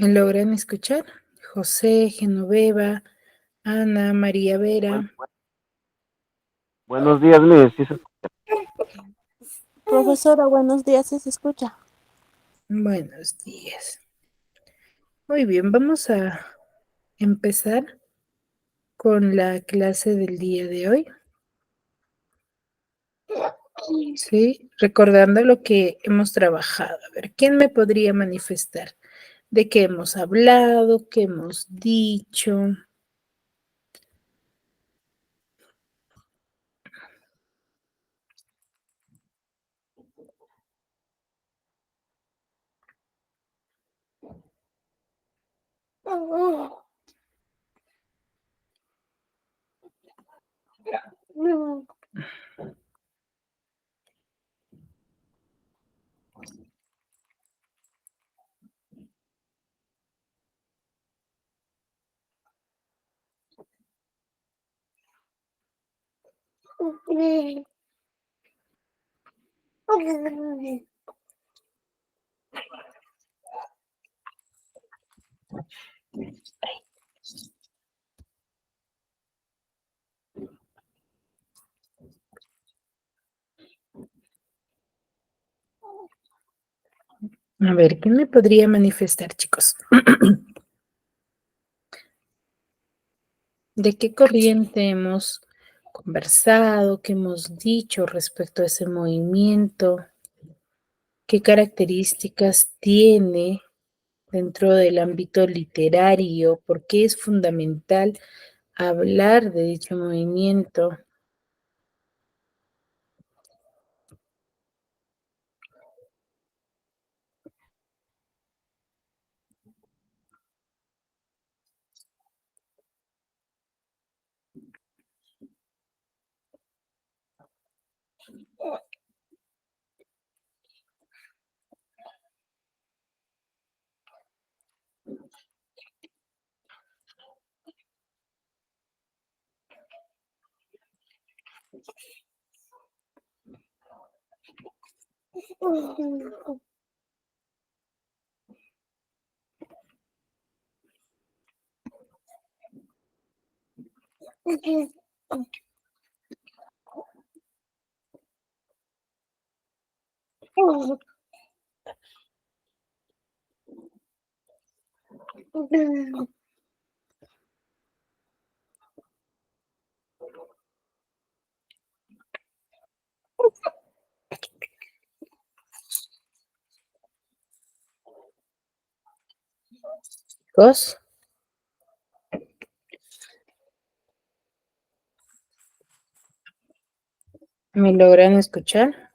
¿Me logran escuchar? José, Genoveva, Ana, María Bueno, Vera. buenos días, Miss. ¿Sí se escucha? Profesora, buenos días, ¿sí se escucha? Buenos días. Muy bien, vamos a empezar con la clase del día de hoy. Sí, recordando lo que hemos trabajado. A ver, ¿quién me podría manifestar de qué hemos hablado, qué hemos dicho? A ver, ¿quién me podría manifestar, chicos? ¿De qué corriente hemos conversado, qué hemos dicho respecto a ese movimiento? ¿Qué características tiene dentro del ámbito literario? ¿Por qué es fundamental hablar de dicho movimiento? Chicos, ¿me logran escuchar?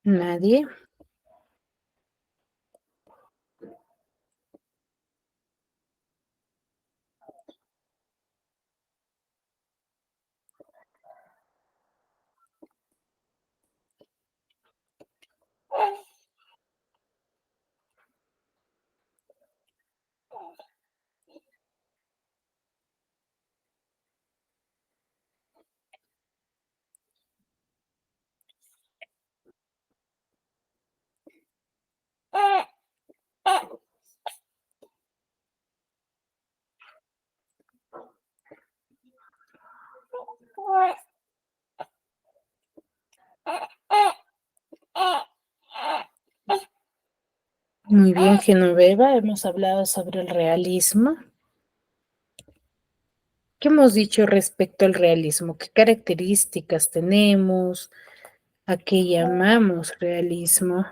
Nadie. Muy bien, Genoveva, hemos hablado sobre el realismo. ¿Qué hemos dicho respecto al realismo? ¿Qué características tenemos? ¿A qué llamamos realismo?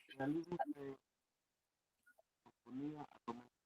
El realismo se oponía al romanticismo.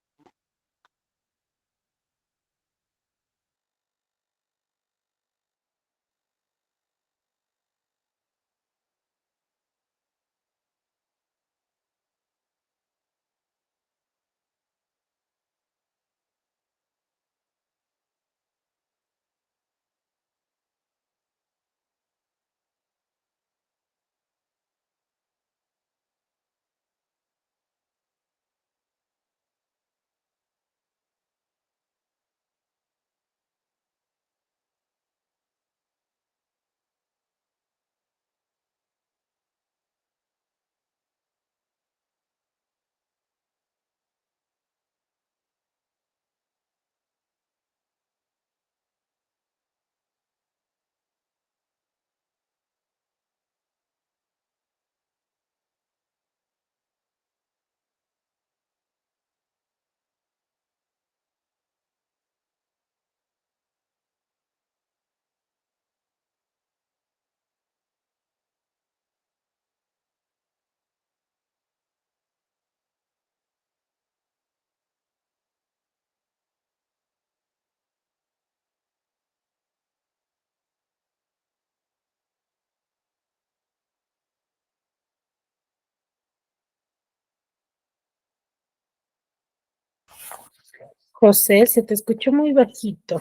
José, se te escuchó muy bajito.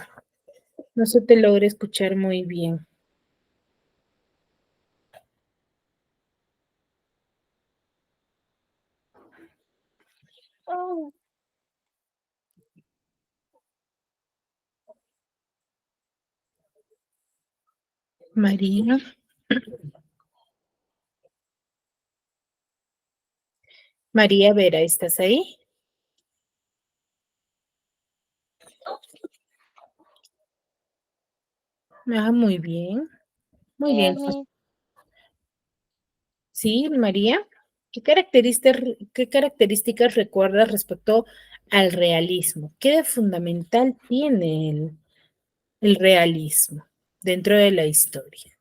No se te logra escuchar muy bien. María. María Vera, ¿estás ahí? Ah, muy bien. Muy bien. Sí, María. ¿Qué características recuerdas respecto al realismo? ¿Qué de fundamental tiene el realismo dentro de la historia?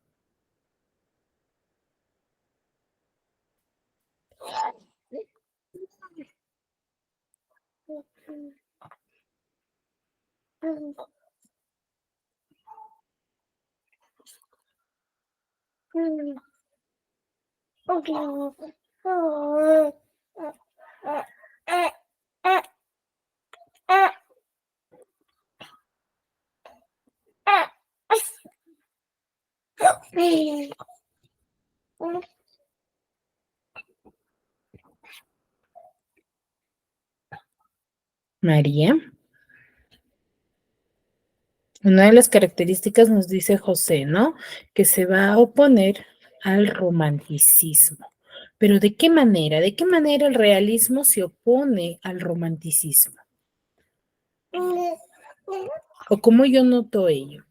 María. Una de las características nos dice José, ¿no? Que se va a oponer al romanticismo. Pero ¿de qué manera? ¿De qué manera el realismo se opone al romanticismo? ¿O cómo yo noto ello?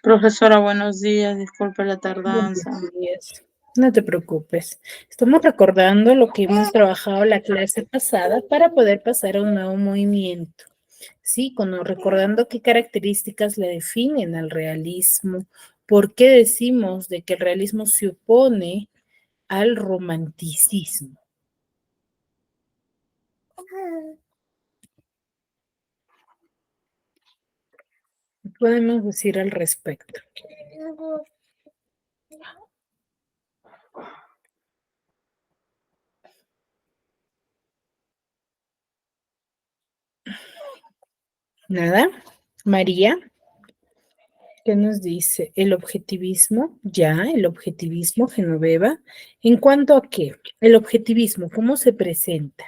Profesora, buenos días, disculpe la tardanza. Buenos días. No te preocupes. Estamos recordando lo que hemos trabajado la clase pasada para poder pasar a un nuevo movimiento. Sí, recordando qué características le definen al realismo, por qué decimos de que el realismo se opone al romanticismo. ¿Qué podemos decir al respecto? Nada. María, ¿qué nos dice? El objetivismo, el objetivismo, Genoveva. ¿En cuanto a qué? El objetivismo, ¿cómo se presenta?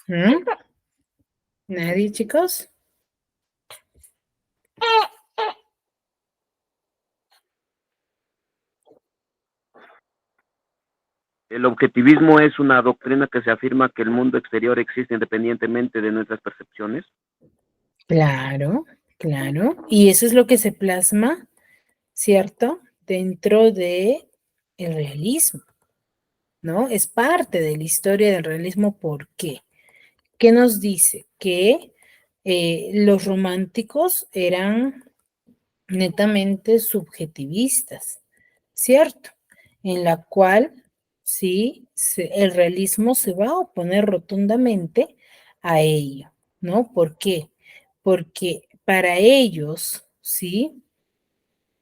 ¿Mm? ¿Nadie, chicos? El objetivismo es una doctrina que se afirma que el mundo exterior existe independientemente de nuestras percepciones. Claro, claro. Y eso es lo que se plasma, ¿cierto? Dentro de el realismo, ¿no? Es parte de la historia del realismo. ¿Por qué? ¿Qué nos dice? Que los románticos eran netamente subjetivistas, ¿cierto? En la cual, sí, el realismo se va a oponer rotundamente a ello, ¿no? ¿Por qué? Porque para ellos, ¿sí?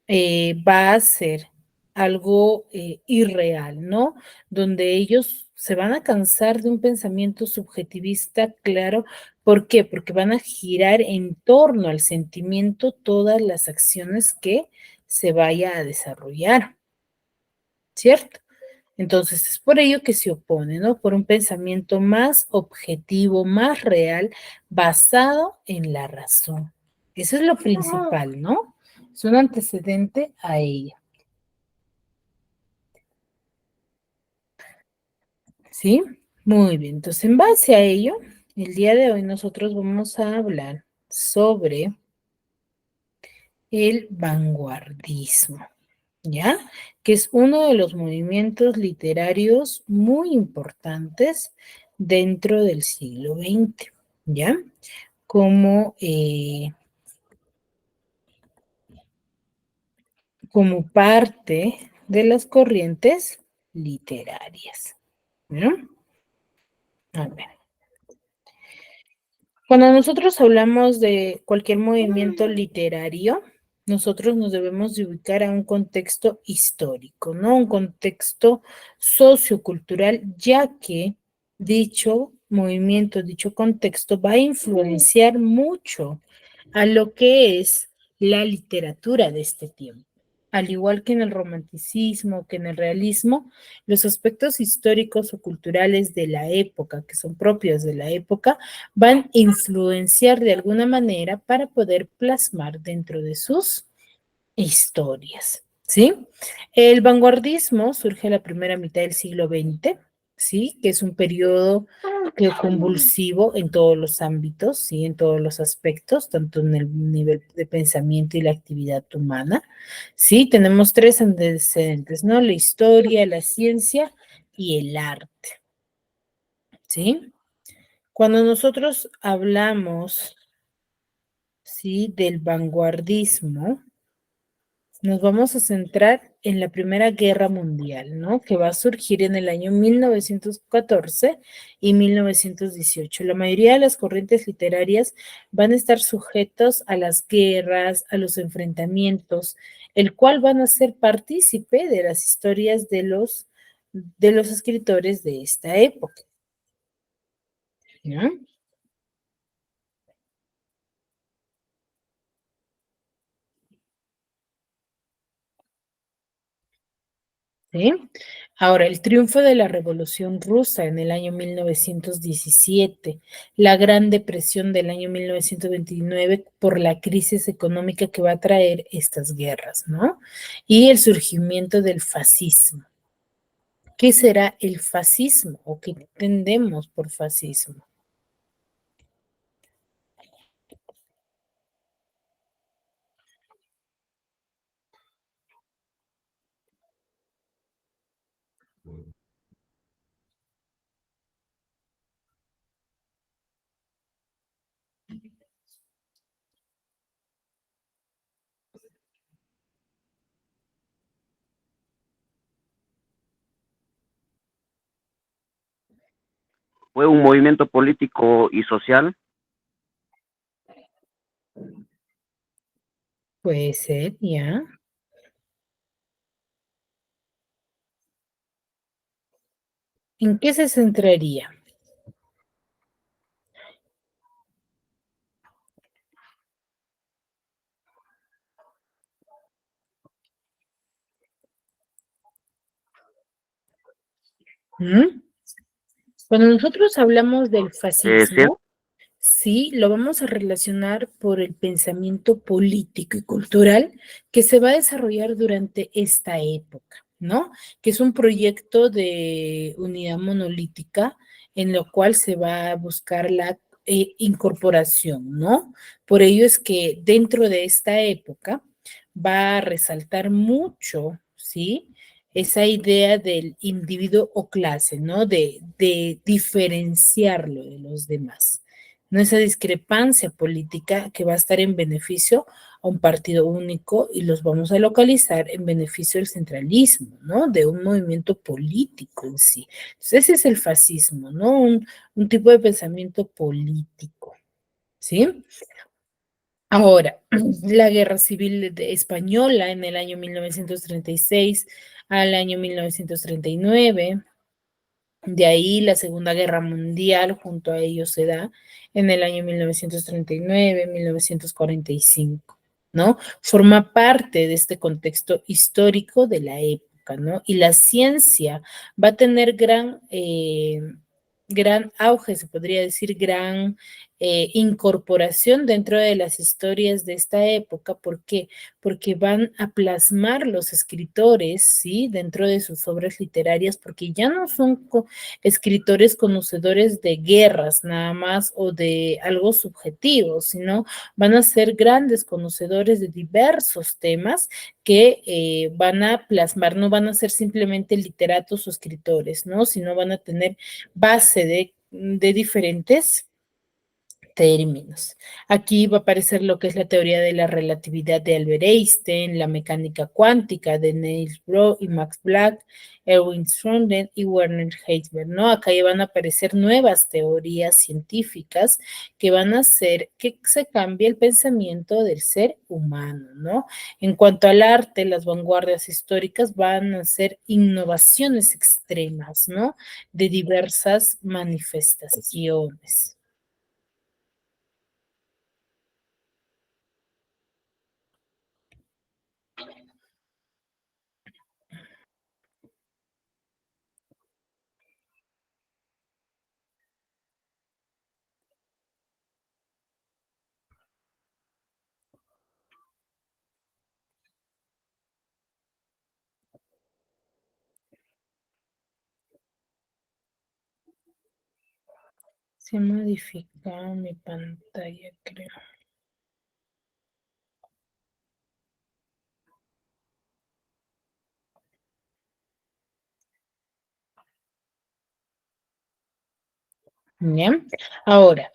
Va a ser algo irreal, ¿no? Donde ellos se van a cansar de un pensamiento subjetivista, claro. ¿Por qué? Porque van a girar en torno al sentimiento todas las acciones que se vaya a desarrollar, ¿cierto? Entonces es por ello que se opone, ¿no? Por un pensamiento más objetivo, más real, basado en la razón. Eso es lo principal, ¿no? Es un antecedente a ella. ¿Sí? Muy bien. Entonces, en base a ello, el día de hoy nosotros vamos a hablar sobre el vanguardismo, ¿ya? Que es uno de los movimientos literarios muy importantes dentro del siglo XX, ¿ya? Como, como parte de las corrientes literarias, ¿no? A ver. Cuando nosotros hablamos de cualquier movimiento literario, nosotros nos debemos de ubicar a un contexto histórico, ¿no? Un contexto sociocultural, ya que dicho movimiento, dicho contexto va a influenciar mucho a lo que es la literatura de este tiempo. Al igual que en el romanticismo, que en el realismo, los aspectos históricos o culturales de la época, que son propios de la época, van a influenciar de alguna manera para poder plasmar dentro de sus historias, ¿sí? El vanguardismo surge a la primera mitad del siglo XX, ¿sí? Que es un periodo convulsivo en todos los ámbitos, ¿sí? En todos los aspectos, tanto en el nivel de pensamiento y la actividad humana, ¿sí? Tenemos tres antecedentes, ¿no? La historia, la ciencia y el arte, ¿sí? Cuando nosotros hablamos ¿sí? Del vanguardismo, nos vamos a centrar en la Primera Guerra Mundial, ¿no? Que va a surgir en el año 1914 y 1918. La mayoría de las corrientes literarias van a estar sujetos a las guerras, a los enfrentamientos, el cual van a ser partícipe de las historias de los escritores de esta época, ¿no? ¿Sí? Ahora, el triunfo de la Revolución Rusa en el año 1917, la Gran Depresión del año 1929 por la crisis económica que va a traer estas guerras, ¿no? Y el surgimiento del fascismo. ¿Qué será el fascismo o qué entendemos por fascismo? Fue un movimiento político y social. Puede ser, ¿ya? ¿En qué se centraría? ¿Mm? Cuando nosotros hablamos del Sí, fascismo, sí, lo vamos a relacionar por el pensamiento político y cultural que se va a desarrollar durante esta época, ¿no? Que es un proyecto de unidad monolítica en lo cual se va a buscar la incorporación, ¿no? Por ello es que dentro de esta época va a resaltar mucho, ¿sí? Esa idea del individuo o clase, ¿no? De diferenciarlo de los demás, no esa discrepancia política que va a estar en beneficio a un partido único y los vamos a localizar en beneficio del centralismo, ¿no? De un movimiento político en sí. Entonces, ese es el fascismo, ¿no? Un tipo de pensamiento político, ¿sí? Ahora, la guerra civil española en el año 1936 al año 1939. De ahí la Segunda Guerra Mundial junto a ellos se da en el año 1939, 1945, ¿no? Forma parte de este contexto histórico de la época, ¿no? Y la ciencia va a tener gran auge, se podría decir, gran incorporación dentro de las historias de esta época. ¿Por qué? Porque van a plasmar los escritores, ¿sí? Dentro de sus obras literarias, porque ya no son escritores conocedores de guerras nada más o de algo subjetivo, sino van a ser grandes conocedores de diversos temas que van a plasmar, no van a ser simplemente literatos o escritores, ¿no? Sino van a tener base de diferentes términos. Aquí va a aparecer lo que es la teoría de la relatividad de Albert Einstein, la mecánica cuántica de Niels Bohr y Max Planck, Erwin Schrödinger y Werner Heisenberg, ¿no? Acá ya van a aparecer nuevas teorías científicas que van a hacer que se cambie el pensamiento del ser humano, ¿no? En cuanto al arte, las vanguardias históricas van a ser innovaciones extremas, ¿no? De diversas manifestaciones. Se ha modificado mi pantalla, creo. ¿Ya? Ahora,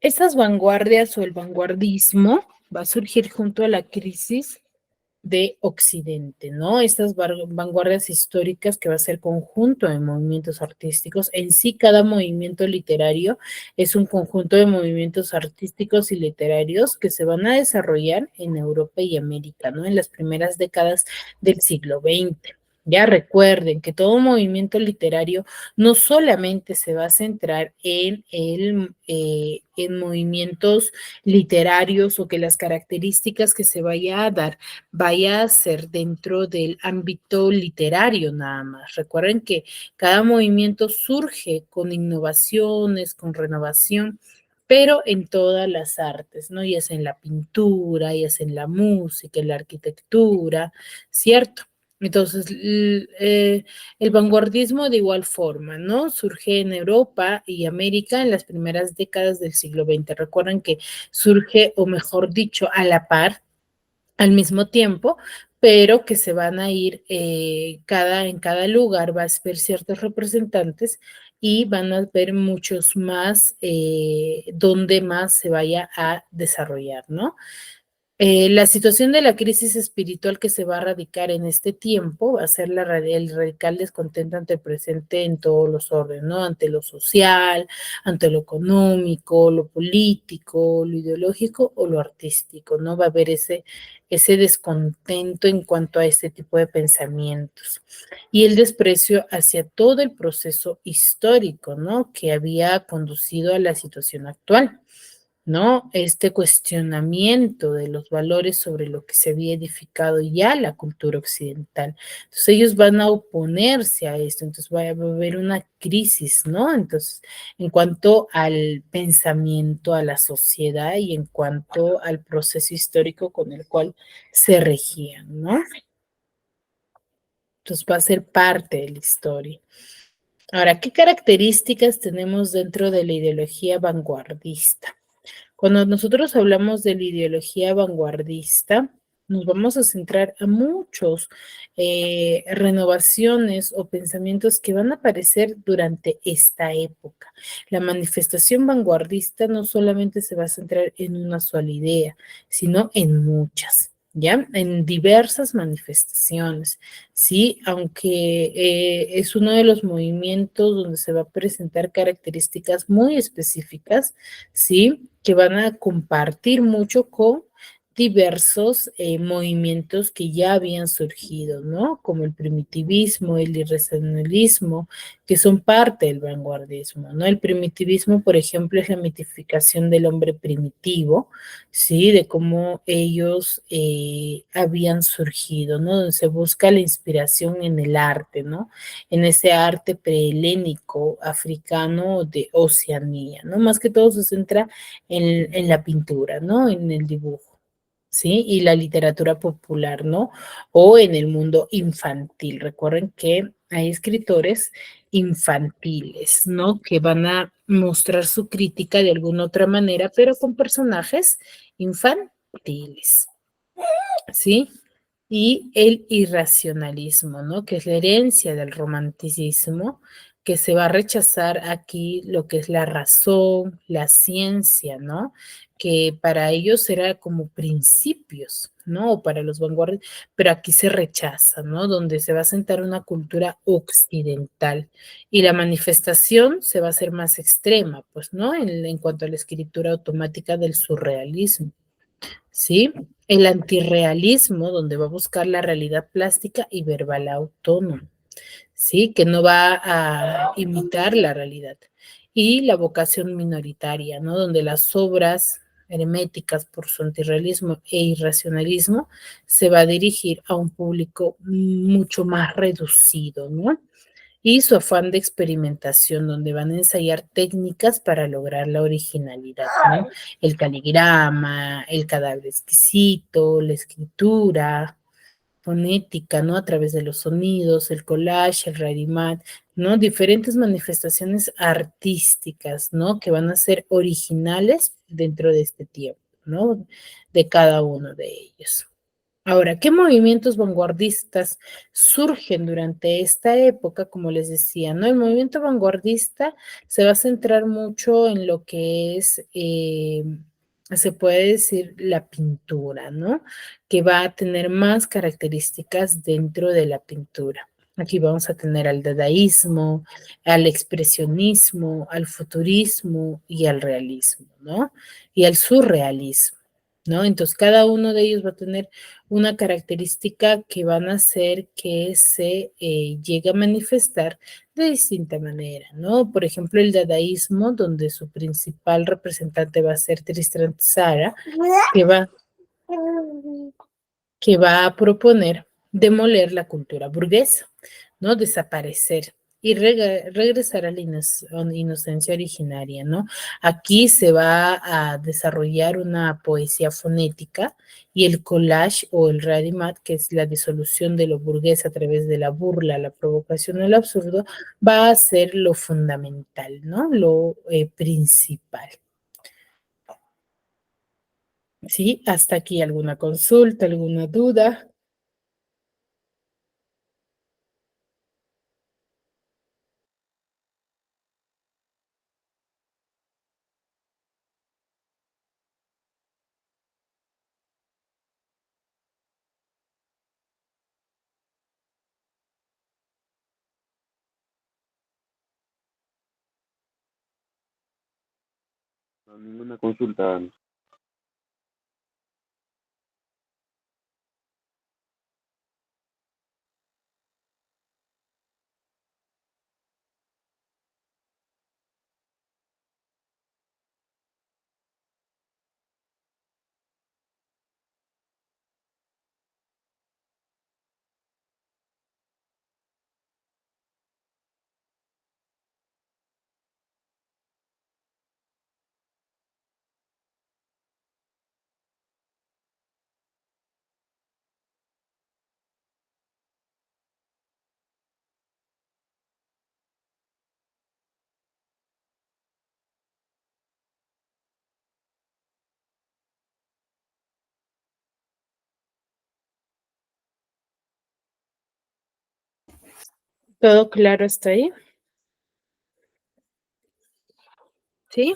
estas vanguardias o el vanguardismo va a surgir junto a la crisis de Occidente, ¿no? Estas vanguardias históricas que va a ser conjunto de movimientos artísticos. En sí, cada movimiento literario es un conjunto de movimientos artísticos y literarios que se van a desarrollar en Europa y América, ¿no? En las primeras décadas del siglo XX. Ya recuerden que todo movimiento literario no solamente se va a centrar en movimientos literarios o que las características que se vaya a dar vaya a ser dentro del ámbito literario nada más. Recuerden que cada movimiento surge con innovaciones, con renovación, pero en todas las artes, ¿no? Ya sea en la pintura, ya sea en la música, en la arquitectura, ¿cierto? Entonces, el vanguardismo de igual forma, ¿no? Surge en Europa y América en las primeras décadas del siglo XX. Recuerden que surge, o mejor dicho, a la par, al mismo tiempo, pero que se van a ir en cada lugar, va a haber ciertos representantes y van a ver muchos más donde más se vaya a desarrollar, ¿no? La situación de la crisis espiritual que se va a radicar en este tiempo va a ser el radical descontento ante el presente en todos los órdenes, ¿no? Ante lo social, ante lo económico, lo político, lo ideológico o lo artístico, ¿no? Va a haber ese descontento en cuanto a este tipo de pensamientos y el desprecio hacia todo el proceso histórico, ¿no? Que había conducido a la situación actual. ¿No? Este cuestionamiento de los valores sobre lo que se había edificado ya la cultura occidental. Entonces ellos van a oponerse a esto, entonces va a haber una crisis, ¿no? Entonces, en cuanto al pensamiento, a la sociedad y en cuanto al proceso histórico con el cual se regían, ¿no? Entonces va a ser parte de la historia. Ahora, ¿qué características tenemos dentro de la ideología vanguardista? Cuando nosotros hablamos de la ideología vanguardista, nos vamos a centrar a muchos renovaciones o pensamientos que van a aparecer durante esta época. La manifestación vanguardista no solamente se va a centrar en una sola idea, sino en muchas. ¿Ya? En diversas manifestaciones, ¿sí? Aunque es uno de los movimientos donde se va a presentar características muy específicas, ¿sí? Que van a compartir mucho con diversos movimientos que ya habían surgido, ¿no? Como el primitivismo, el irracionalismo, que son parte del vanguardismo, ¿no? El primitivismo, por ejemplo, es la mitificación del hombre primitivo, ¿sí? De cómo ellos habían surgido, ¿no? Donde se busca la inspiración en el arte, ¿no? En ese arte prehelénico africano de Oceanía, ¿no? Más que todo se centra en la pintura, ¿no? En el dibujo, ¿sí? Y la literatura popular, ¿no? O en el mundo infantil. Recuerden que hay escritores infantiles, ¿no? Que van a mostrar su crítica de alguna otra manera, pero con personajes infantiles, ¿sí? Y el irracionalismo, ¿no? Que es la herencia del romanticismo, que se va a rechazar aquí lo que es la razón, la ciencia, ¿no? Que para ellos era como principios, ¿no? O para los vanguardias, pero aquí se rechaza, ¿no? Donde se va a sentar una cultura occidental y la manifestación se va a hacer más extrema, pues, ¿no? En cuanto a la escritura automática del surrealismo. ¿Sí? El antirrealismo, donde va a buscar la realidad plástica y verbal autónoma, ¿sí? Que no va a imitar la realidad. Y la vocación minoritaria, ¿no? Donde las obras herméticas por su antirrealismo e irracionalismo se va a dirigir a un público mucho más reducido, ¿no? Y su afán de experimentación, donde van a ensayar técnicas para lograr la originalidad, ¿no? El caligrama, el cadáver exquisito, la escritura fonética, ¿no? A través de los sonidos, el collage, el rarimat, ¿no? Diferentes manifestaciones artísticas, ¿no? Que van a ser originales dentro de este tiempo, ¿no? De cada uno de ellos. Ahora, ¿qué movimientos vanguardistas surgen durante esta época? Como les decía, ¿no? El movimiento vanguardista se va a centrar mucho en lo que es se puede decir la pintura, ¿no? Que va a tener más características dentro de la pintura. Aquí vamos a tener al dadaísmo, al expresionismo, al futurismo y al realismo, ¿no? Y al surrealismo, ¿no? Entonces, cada uno de ellos va a tener una característica que van a hacer que se llegue a manifestar de distinta manera, ¿no? Por ejemplo, el dadaísmo, donde su principal representante va a ser Tristan Tzara, que va, que va a proponer demoler la cultura burguesa, ¿no? Desaparecer y regresar a la inocencia originaria, ¿no? Aquí se va a desarrollar una poesía fonética y el collage o el radimat, que es la disolución de lo burgués a través de la burla, la provocación, el absurdo, va a ser lo fundamental, ¿no? Lo principal. ¿Sí? Hasta aquí alguna consulta, alguna duda. No, ninguna consulta. ¿Todo claro hasta ahí? ¿Sí?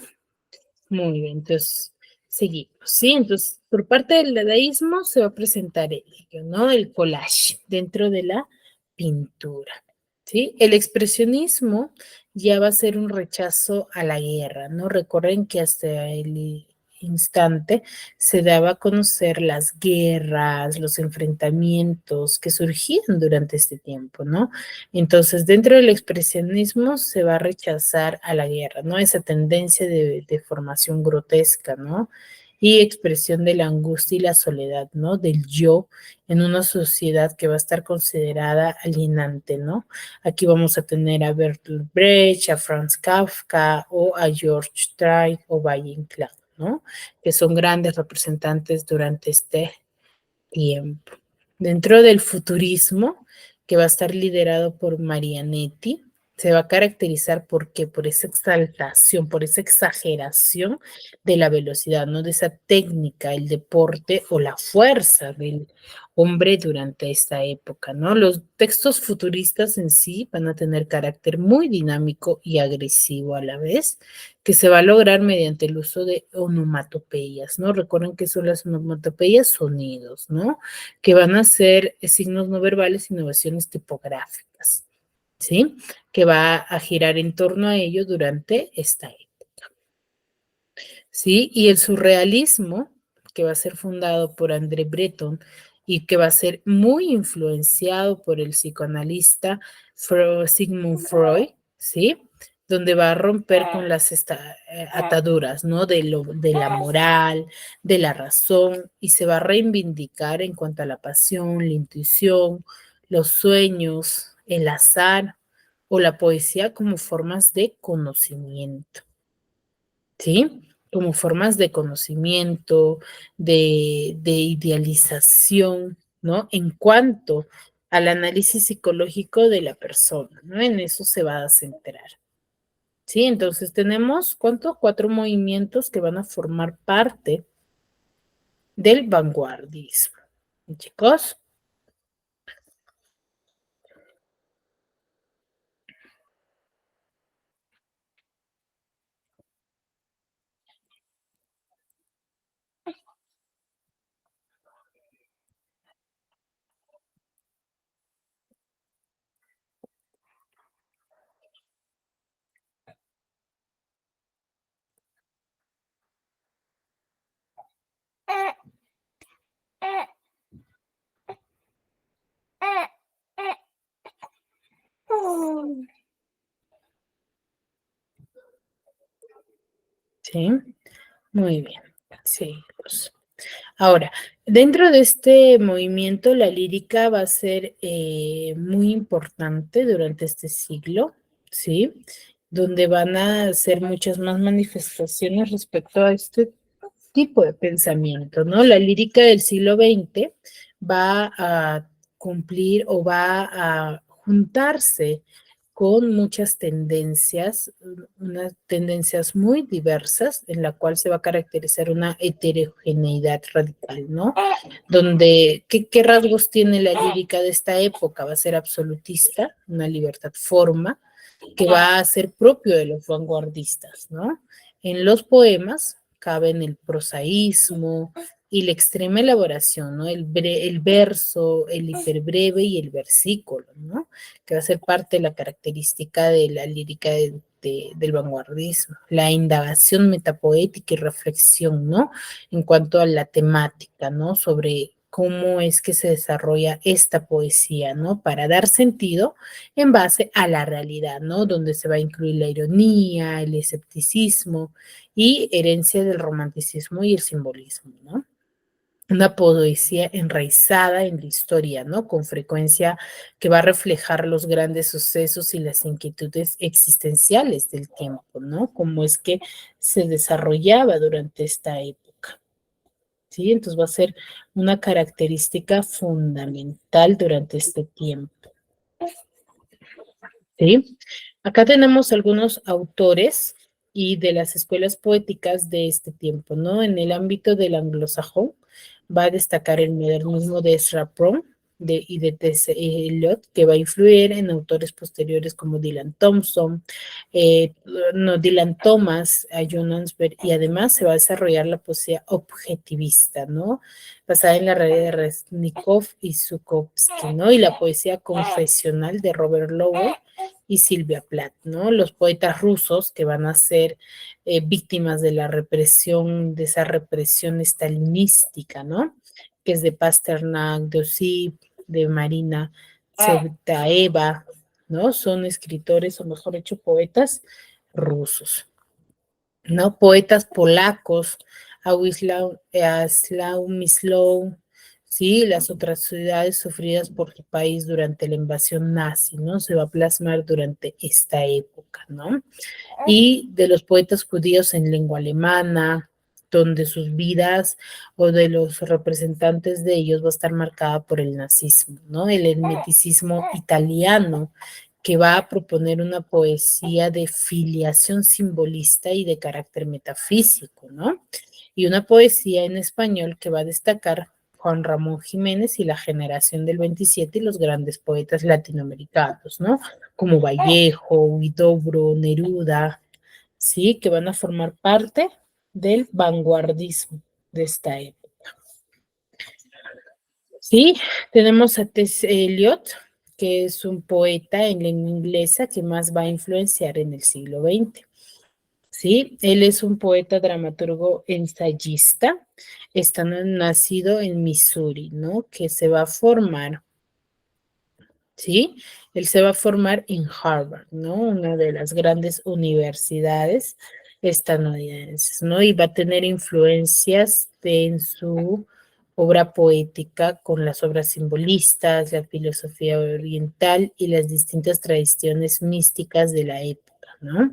Muy bien, entonces seguimos, ¿sí? Entonces, por parte del dadaísmo se va a presentar ello, ¿no? El collage dentro de la pintura, ¿sí? El expresionismo ya va a ser un rechazo a la guerra, ¿no? Recuerden que hasta el instante se daba a conocer las guerras, los enfrentamientos que surgían durante este tiempo, ¿no? Entonces, dentro del expresionismo se va a rechazar a la guerra, ¿no? Esa tendencia de formación grotesca, ¿no? Y expresión de la angustia y la soledad, ¿no? Del yo en una sociedad que va a estar considerada alienante, ¿no? Aquí vamos a tener a Bertolt Brecht, a Franz Kafka o a George Trait o Valle Inclán, ¿no? Que son grandes representantes durante este tiempo. Dentro del futurismo, que va a estar liderado por Marianetti, se va a caracterizar ¿por qué? Por esa exaltación, por esa exageración de la velocidad, ¿no? De esa técnica, el deporte o la fuerza del hombre durante esta época, ¿no? Los textos futuristas en sí van a tener carácter muy dinámico y agresivo a la vez, que se va a lograr mediante el uso de onomatopeyas, ¿no? Recuerden que son las onomatopeyas sonidos, ¿no? Que van a ser signos no verbales, innovaciones tipográficas, ¿sí? Que va a girar en torno a ello durante esta época, ¿sí? Y el surrealismo, que va a ser fundado por André Breton y que va a ser muy influenciado por el psicoanalista Sigmund Freud, ¿sí? Donde va a romper con las ataduras, ¿no? De la moral, de la razón, y se va a reivindicar en cuanto a la pasión, la intuición, los sueños, el azar o la poesía como formas de conocimiento, ¿sí? Como formas de conocimiento, de idealización, ¿no? En cuanto al análisis psicológico de la persona, ¿no? En eso se va a centrar. Sí, entonces tenemos, ¿cuánto? 4 movimientos que van a formar parte del vanguardismo. Chicos, ¿Sí? Muy bien. Seguimos. Ahora, dentro de este movimiento, la lírica va a ser muy importante durante este siglo, ¿sí? Donde van a ser muchas más manifestaciones respecto a este tipo de pensamiento, ¿no? La lírica del siglo XX va a cumplir o va a juntarse con muchas tendencias, unas tendencias muy diversas, en la cual se va a caracterizar una heterogeneidad radical, ¿no? Donde, ¿qué rasgos tiene la lírica de esta época? Va a ser absolutista, una libertad forma, que va a ser propio de los vanguardistas, ¿no? En los poemas caben el prosaísmo y la extrema elaboración, ¿no? El verso, el hiperbreve y el versículo, ¿no? Que va a ser parte de la característica de la lírica del vanguardismo, la indagación metapoética y reflexión, ¿no? En cuanto a la temática, ¿no? Sobre cómo es que se desarrolla esta poesía, ¿no? Para dar sentido en base a la realidad, ¿no? Donde se va a incluir la ironía, el escepticismo y herencia del romanticismo y el simbolismo, ¿no? Una poesía enraizada en la historia, ¿no? Con frecuencia que va a reflejar los grandes sucesos y las inquietudes existenciales del tiempo, ¿no? Cómo es que se desarrollaba durante esta época. ¿Sí? Entonces va a ser una característica fundamental durante este tiempo. ¿Sí? Acá tenemos algunos autores y de las escuelas poéticas de este tiempo, ¿no? En el ámbito del anglosajón va a destacar el modernismo de Ezra Pound y de T.S. Eliot, que va a influir en autores posteriores como Dylan Thompson, Dylan Thomas, a John Ansberg, y además se va a desarrollar la poesía objetivista, ¿no? Basada en la realidad de Resnikov y Zhukovsky, ¿no? Y la poesía confesional de Robert Lowell y Silvia Plath, ¿no? Los poetas rusos que van a ser víctimas de la represión, de esa represión estalinística, ¿no? Que es de Pasternak, de Osip, de Marina Tsvetaeva, ¿no? Son escritores, o mejor dicho, poetas rusos, ¿no? Poetas polacos, Wisław Myslow, sí, las atrocidades sufridas por su país durante la invasión nazi, ¿no? Se va a plasmar durante esta época, ¿no? Y de los poetas judíos en lengua alemana, donde sus vidas o de los representantes de ellos va a estar marcada por el nazismo, ¿no? El hermeticismo italiano, que va a proponer una poesía de filiación simbolista y de carácter metafísico, ¿no? Y una poesía en español que va a destacar Juan Ramón Jiménez y la generación del 27 y los grandes poetas latinoamericanos, ¿no? Como Vallejo, Huidobro, Neruda, ¿sí? Que van a formar parte del vanguardismo de esta época. Sí, tenemos a T.S. Eliot, que es un poeta en lengua inglesa que más va a influenciar en el siglo XX. Sí, él es un poeta, dramaturgo, ensayista, está nacido en Missouri, ¿no? Que se va a formar, ¿sí? Él se va a formar en Harvard, ¿no? Una de las grandes universidades estadounidenses, ¿no? Y va a tener influencias en su obra poética con las obras simbolistas, la filosofía oriental y las distintas tradiciones místicas de la época, ¿no?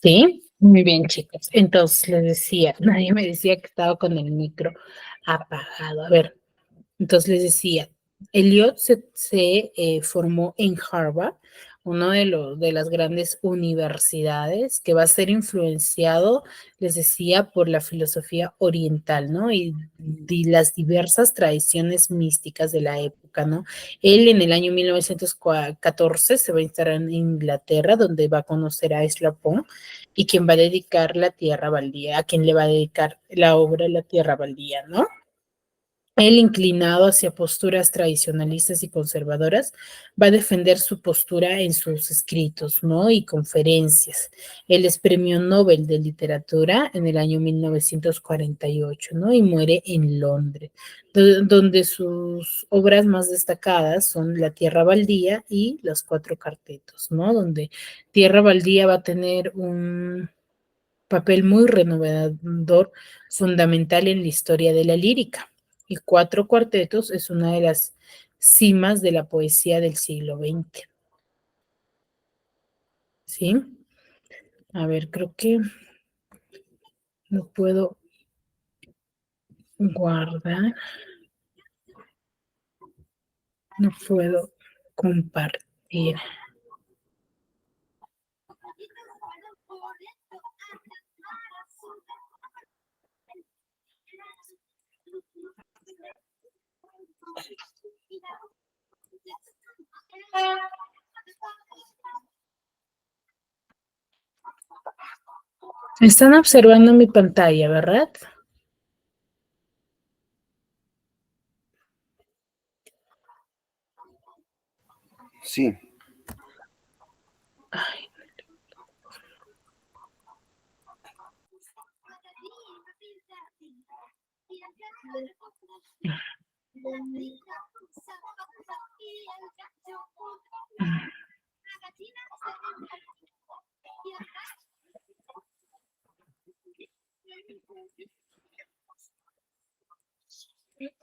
Sí, muy bien, chicos. Entonces les decía, nadie me decía que estaba con el micro apagado. A ver, entonces les decía, Eliot se formó en Harvard, uno de las grandes universidades que va a ser influenciado, les decía, por la filosofía oriental, ¿no? Y las diversas tradiciones místicas de la época, ¿no? Él en el año 1914 se va a instalar en Inglaterra, donde va a conocer a Ezra Pound y quien va a dedicar la Tierra Baldía, a quien le va a dedicar la obra La Tierra Baldía, ¿no? Él, inclinado hacia posturas tradicionalistas y conservadoras, va a defender su postura en sus escritos, ¿no? Y conferencias. Él es premio Nobel de Literatura en el año 1948, ¿no? Y muere en Londres, donde sus obras más destacadas son La Tierra Baldía y Los Cuatro Cuartetos, ¿no? Donde Tierra Baldía va a tener un papel muy renovador, fundamental en la historia de la lírica. Y Cuatro Cuartetos es una de las cimas de la poesía del siglo XX. ¿Sí? A ver, creo que no puedo guardar, no puedo compartir. Están observando mi pantalla, ¿verdad? Sí. Ay.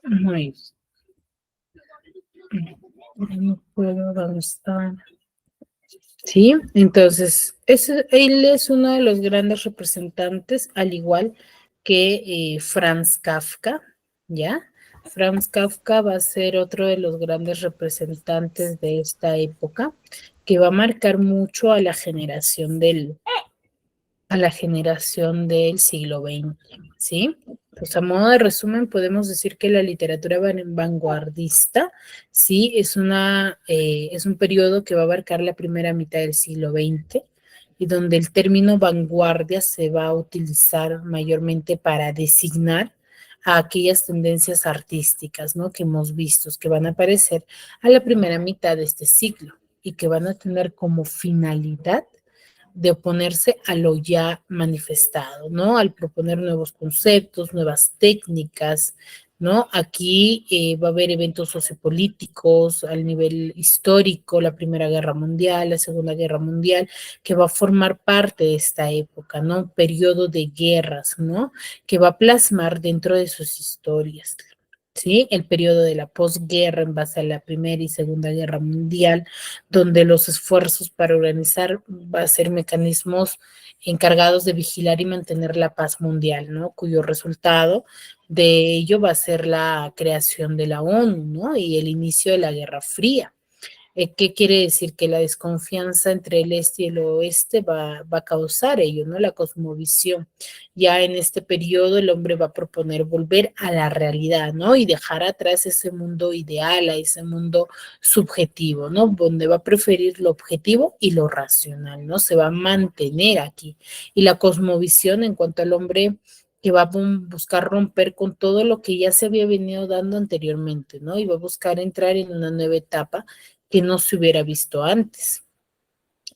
Muy. No puedo avanzar. Sí, entonces, él es uno de los grandes representantes, al igual que Franz Kafka, ¿ya? Franz Kafka va a ser otro de los grandes representantes de esta época, que va a marcar mucho a la generación del siglo XX, ¿sí? Pues a modo de resumen podemos decir que la literatura vanguardista, sí, es un periodo que va a abarcar la primera mitad del siglo XX y donde el término vanguardia se va a utilizar mayormente para designar a aquellas tendencias artísticas, ¿no? Que hemos visto, que van a aparecer a la primera mitad de este siglo y que van a tener como finalidad de oponerse a lo ya manifestado, ¿no? Al proponer nuevos conceptos, nuevas técnicas, ¿no? Aquí va a haber eventos sociopolíticos al nivel histórico, la Primera Guerra Mundial, la Segunda Guerra Mundial, que va a formar parte de esta época, ¿no? Un periodo de guerras, ¿no? Que va a plasmar dentro de sus historias. ¿Sí? El periodo de la posguerra en base a la Primera y Segunda Guerra Mundial, donde los esfuerzos para organizar va a ser mecanismos encargados de vigilar y mantener la paz mundial, ¿no? Cuyo resultado de ello va a ser la creación de la ONU, ¿no? Y el inicio de la Guerra Fría. ¿Qué quiere decir? Que la desconfianza entre el este y el oeste va a causar ello, ¿no? La cosmovisión. Ya en este periodo el hombre va a proponer volver a la realidad, ¿no? Y dejar atrás ese mundo ideal, a ese mundo subjetivo, ¿no? Donde va a preferir lo objetivo y lo racional, ¿no? Se va a mantener aquí. Y la cosmovisión en cuanto al hombre que va a buscar romper con todo lo que ya se había venido dando anteriormente, ¿no? Y va a buscar entrar en una nueva etapa que no se hubiera visto antes.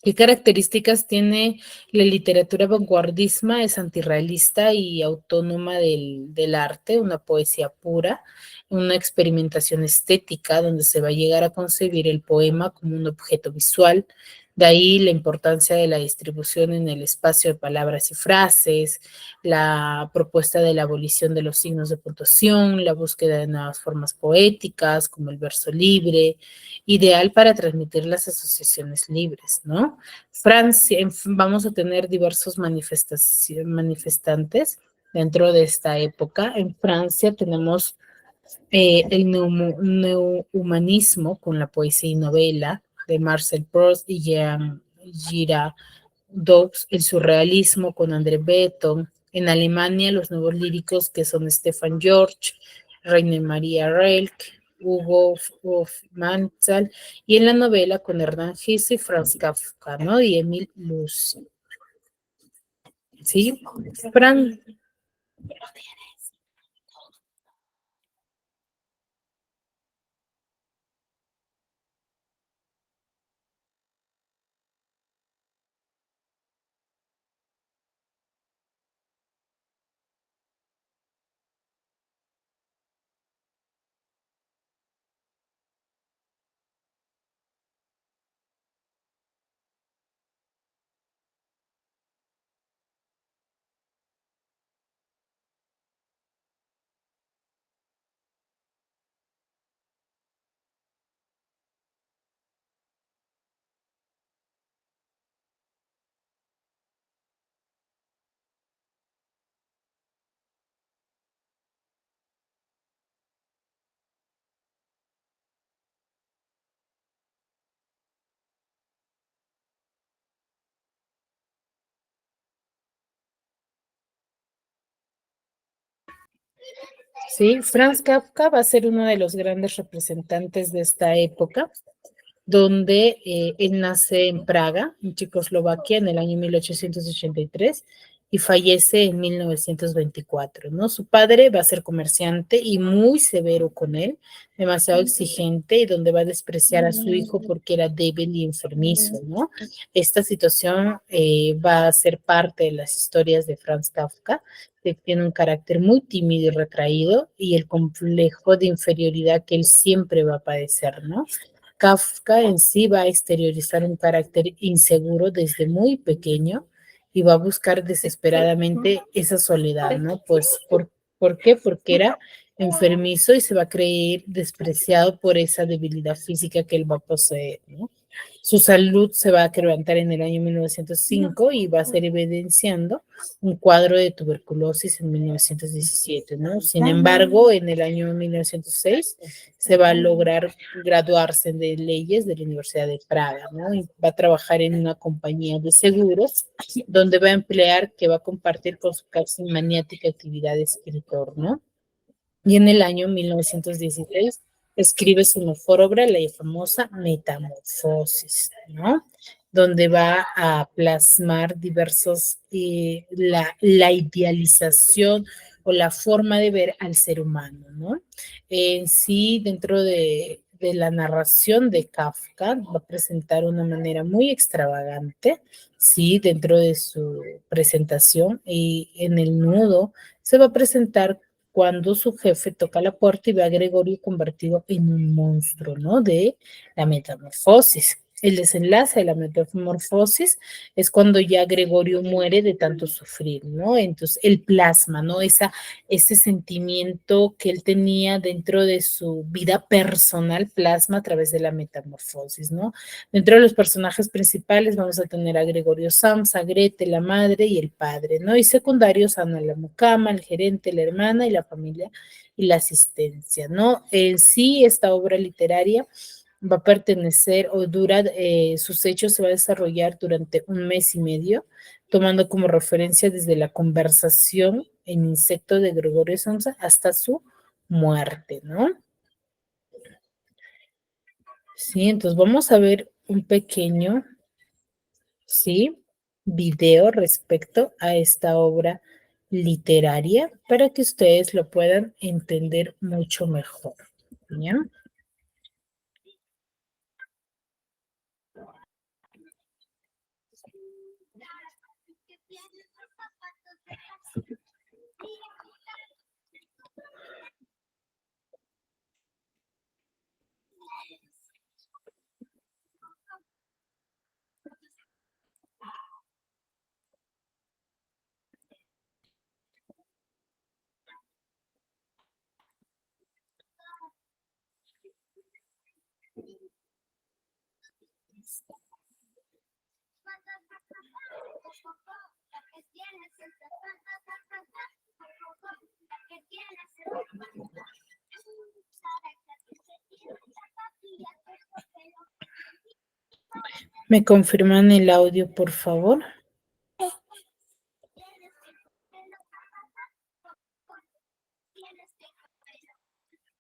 ¿Qué características tiene la literatura vanguardisma? Es antirrealista y autónoma del arte, una poesía pura, una experimentación estética donde se va a llegar a concebir el poema como un objeto visual, De ahí la importancia de la distribución en el espacio de palabras y frases, la propuesta de la abolición de los signos de puntuación, la búsqueda de nuevas formas poéticas como el verso libre, ideal para transmitir las asociaciones libres, ¿no? Francia, vamos a tener diversos manifestantes dentro de esta época. En Francia tenemos el neuhumanismo con la poesía y novela de Marcel Proust y Jean Girardot, el surrealismo con André Breton. En Alemania, los nuevos líricos que son Stefan George, Rainer Maria Rilke, Hugo Manzel, y en la novela con Hernán Hesse y Franz Kafka, ¿no? Y Emil Lucy. ¿Sí? Fran. Sí, Franz Kafka va a ser uno de los grandes representantes de esta época, donde él nace en Praga, en Checoslovaquia, en el año 1883 y fallece en 1924, ¿no? Su padre va a ser comerciante y muy severo con él, demasiado exigente y donde va a despreciar a su hijo porque era débil y enfermizo, ¿no? Esta situación va a ser parte de las historias de Franz Kafka, que tiene un carácter muy tímido y retraído y el complejo de inferioridad que él siempre va a padecer, ¿no? Kafka en sí va a exteriorizar un carácter inseguro desde muy pequeño y va a buscar desesperadamente esa soledad, ¿no? Pues, ¿por qué? Porque era enfermizo y se va a creer despreciado por esa debilidad física que él va a poseer, ¿no? Su salud se va a quebrantar en el año 1905 y va a ser evidenciando un cuadro de tuberculosis en 1917, ¿no? Sin embargo, en el año 1906 se va a lograr graduarse de leyes de la Universidad de Praga, ¿no? Y va a trabajar en una compañía de seguros donde va a emplear, que va a compartir con su casi maniática actividad de escritor, ¿no? Y en el año 1916 escribe su mejor obra, la famosa Metamorfosis, ¿no? Donde va a plasmar diversos, la idealización o la forma de ver al ser humano, ¿no? En sí, dentro de la narración de Kafka, va a presentar una manera muy extravagante, sí, dentro de su presentación y en el nudo se va a presentar cuando su jefe toca la puerta y ve a Gregorio convertido en un monstruo, ¿no? De la metamorfosis. El desenlace de la metamorfosis es cuando ya Gregorio muere de tanto sufrir, ¿no? Entonces, él plasma, ¿no? Ese sentimiento que él tenía dentro de su vida personal, plasma a través de la metamorfosis, ¿no? Dentro de los personajes principales vamos a tener a Gregorio Samsa, Grete, la madre y el padre, ¿no? Y secundarios, Ana la mucama, el gerente, la hermana y la familia y la asistencia, ¿no? En sí, esta obra literaria va a pertenecer o sus hechos se va a desarrollar durante un mes y medio, tomando como referencia desde la conversación en insecto de Gregorio Samsa hasta su muerte, ¿no? Sí, entonces vamos a ver un pequeño, sí, video respecto a esta obra literaria para que ustedes lo puedan entender mucho mejor. ¿Ya? ¿Me confirman el audio, por favor?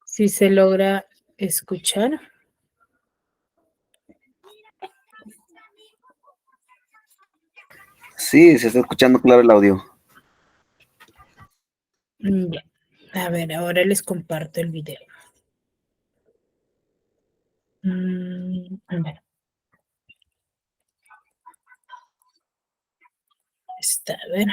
Si se logra escuchar. Sí, se está escuchando claro el audio. Ya. A ver, ahora les comparto el video. A ver. Está, a ver.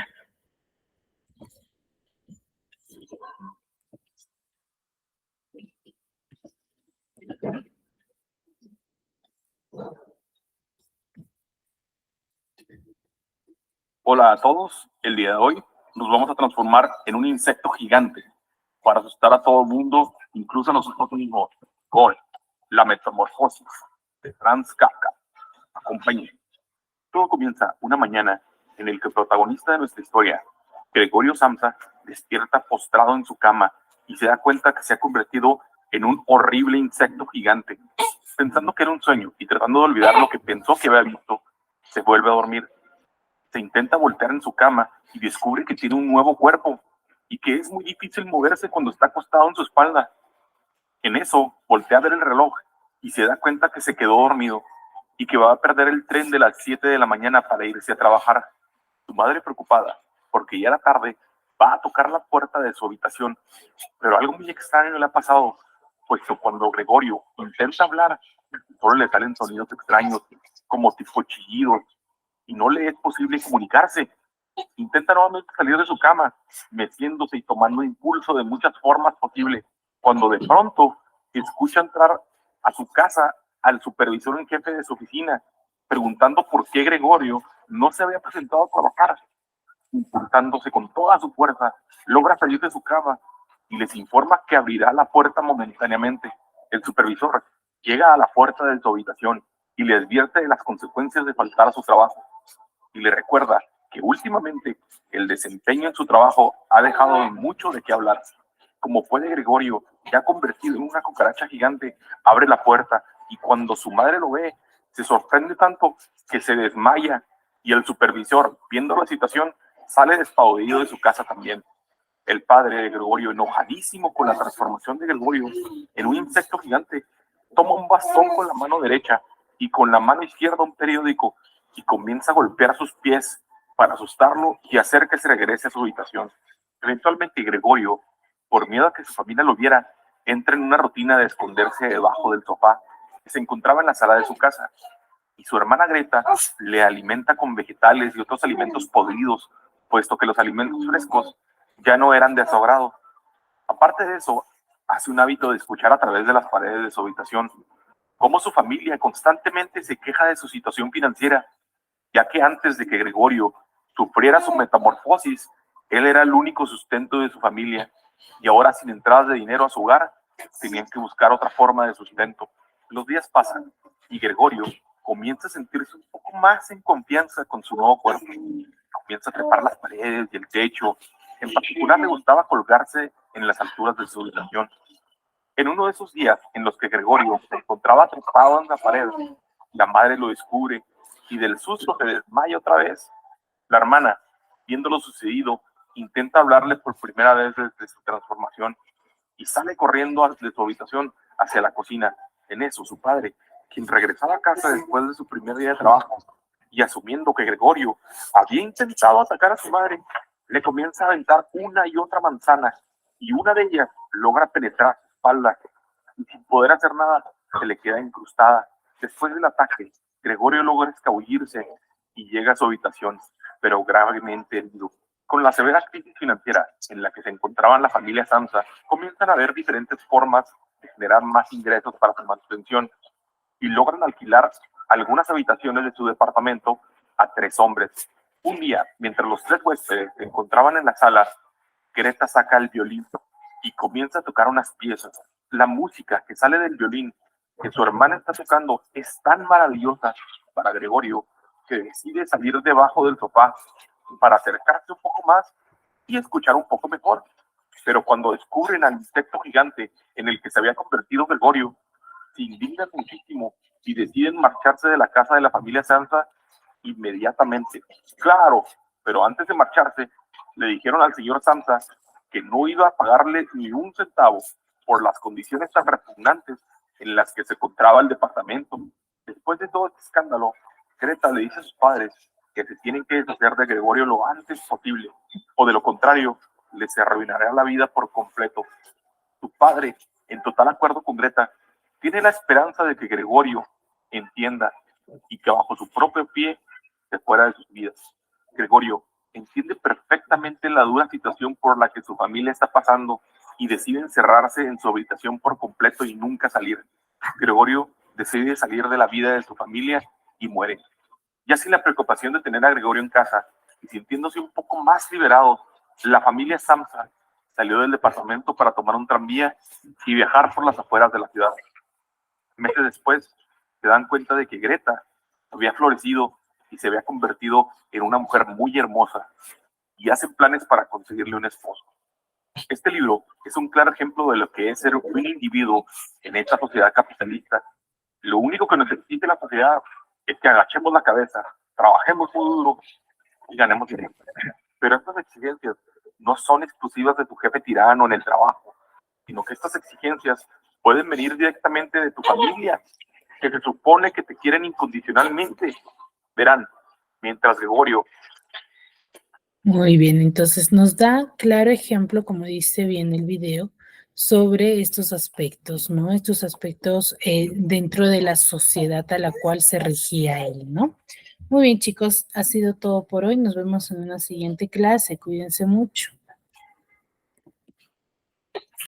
Hola a todos, el día de hoy nos vamos a transformar en un insecto gigante para asustar a todo el mundo, incluso a nosotros mismos. Hoy, la metamorfosis de Franz Kafka. Acompáñenme. Todo comienza una mañana en el que el protagonista de nuestra historia, Gregorio Samsa, despierta postrado en su cama y se da cuenta que se ha convertido en un horrible insecto gigante. Pensando que era un sueño y tratando de olvidar lo que pensó que había visto, se vuelve a dormir. Se intenta voltear en su cama y descubre que tiene un nuevo cuerpo y que es muy difícil moverse cuando está acostado en su espalda. En eso, voltea a ver el reloj y se da cuenta que se quedó dormido y que va a perder el tren de las 7 de la mañana para irse a trabajar. Su madre, preocupada, porque ya era tarde, va a tocar la puerta de su habitación, pero algo muy extraño le ha pasado, puesto cuando Gregorio intenta hablar, solo le salen sonidos extraños, como tipo chillidos, y no le es posible comunicarse. Intenta nuevamente salir de su cama, metiéndose y tomando impulso de muchas formas posibles, cuando de pronto escucha entrar a su casa al supervisor en jefe de su oficina, preguntando por qué Gregorio no se había presentado a trabajar. Impulsándose con toda su fuerza, logra salir de su cama y les informa que abrirá la puerta momentáneamente. El supervisor llega a la puerta de su habitación y le advierte de las consecuencias de faltar a su trabajo y le recuerda que últimamente el desempeño en su trabajo ha dejado mucho de qué hablar. Como puede Gregorio, ya convertido en una cucaracha gigante, abre la puerta y cuando su madre lo ve, se sorprende tanto que se desmaya y el supervisor, viendo la situación, sale despavorido de su casa también. El padre de Gregorio, enojadísimo con la transformación de Gregorio en un insecto gigante, toma un bastón con la mano derecha y con la mano izquierda un periódico y comienza a golpear sus pies para asustarlo y hacer que se regrese a su habitación. Eventualmente Gregorio, por miedo a que su familia lo viera, entra en una rutina de esconderse debajo del sofá que se encontraba en la sala de su casa, y su hermana Greta le alimenta con vegetales y otros alimentos podridos, puesto que los alimentos frescos ya no eran de su agrado. Aparte de eso, hace un hábito de escuchar a través de las paredes de su habitación cómo su familia constantemente se queja de su situación financiera, ya que antes de que Gregorio sufriera su metamorfosis, él era el único sustento de su familia, y ahora sin entradas de dinero a su hogar, tenían que buscar otra forma de sustento. Los días pasan y Gregorio comienza a sentirse un poco más en confianza con su nuevo cuerpo. Comienza a trepar las paredes y el techo. En particular le gustaba colgarse en las alturas de su habitación. En uno de esos días en los que Gregorio se encontraba atrapado en la pared, la madre lo descubre y del susto se desmaya otra vez. La hermana, viendo lo sucedido, intenta hablarle por primera vez desde su transformación y sale corriendo de su habitación hacia la cocina. En eso, su padre, quien regresaba a casa después de su primer día de trabajo y asumiendo que Gregorio había intentado atacar a su madre, le comienza a aventar una y otra manzana y una de ellas logra penetrar su espalda y sin poder hacer nada se le queda incrustada. Después del ataque, Gregorio logra escabullirse y llega a su habitación, pero gravemente herido. Con la severa crisis financiera en la que se encontraba la familia Samsa, comienzan a haber diferentes formas de generar más ingresos para su manutención y logran alquilar algunas habitaciones de su departamento a 3 hombres. Un día, mientras los 3 huéspedes se encontraban en la sala, Greta saca el violín y comienza a tocar unas piezas. La música que sale del violín que su hermana está tocando es tan maravillosa para Gregorio que decide salir debajo del sofá para acercarse un poco más y escuchar un poco mejor. Pero cuando descubren al insecto gigante en el que se había convertido Gregorio, se indignan muchísimo y deciden marcharse de la casa de la familia Sansa inmediatamente. Claro, pero antes de marcharse, le dijeron al señor Sansa que no iba a pagarle ni un centavo por las condiciones tan repugnantes en las que se encontraba el departamento. Después de todo este escándalo, Greta le dice a sus padres que se tienen que deshacer de Gregorio lo antes posible, o de lo contrario, les arruinará la vida por completo. Su padre, en total acuerdo con Greta, tiene la esperanza de que Gregorio entienda y que bajo su propio pie se fuera de sus vidas. Gregorio entiende perfectamente la dura situación por la que su familia está pasando y decide encerrarse en su habitación por completo y nunca salir. Gregorio decide salir de la vida de su familia y muere. Ya sin la preocupación de tener a Gregorio en casa y sintiéndose un poco más liberado, la familia Sansa salió del departamento para tomar un tranvía y viajar por las afueras de la ciudad. Meses después, se dan cuenta de que Greta había florecido y se había convertido en una mujer muy hermosa y hacen planes para conseguirle un esposo. Este libro es un claro ejemplo de lo que es ser un individuo en esta sociedad capitalista. Lo único que nos exige la sociedad es que agachemos la cabeza, trabajemos muy duro y ganemos dinero. Pero estas exigencias no son exclusivas de tu jefe tirano en el trabajo, sino que estas exigencias pueden venir directamente de tu familia, que se supone que te quieren incondicionalmente. Verán, mientras Gregorio... Muy bien, entonces nos da claro ejemplo, como dice bien el video, sobre estos aspectos, ¿no? Estos aspectos dentro de la sociedad a la cual se regía él, ¿no? Muy bien, chicos, ha sido todo por hoy. Nos vemos en una siguiente clase. Cuídense mucho.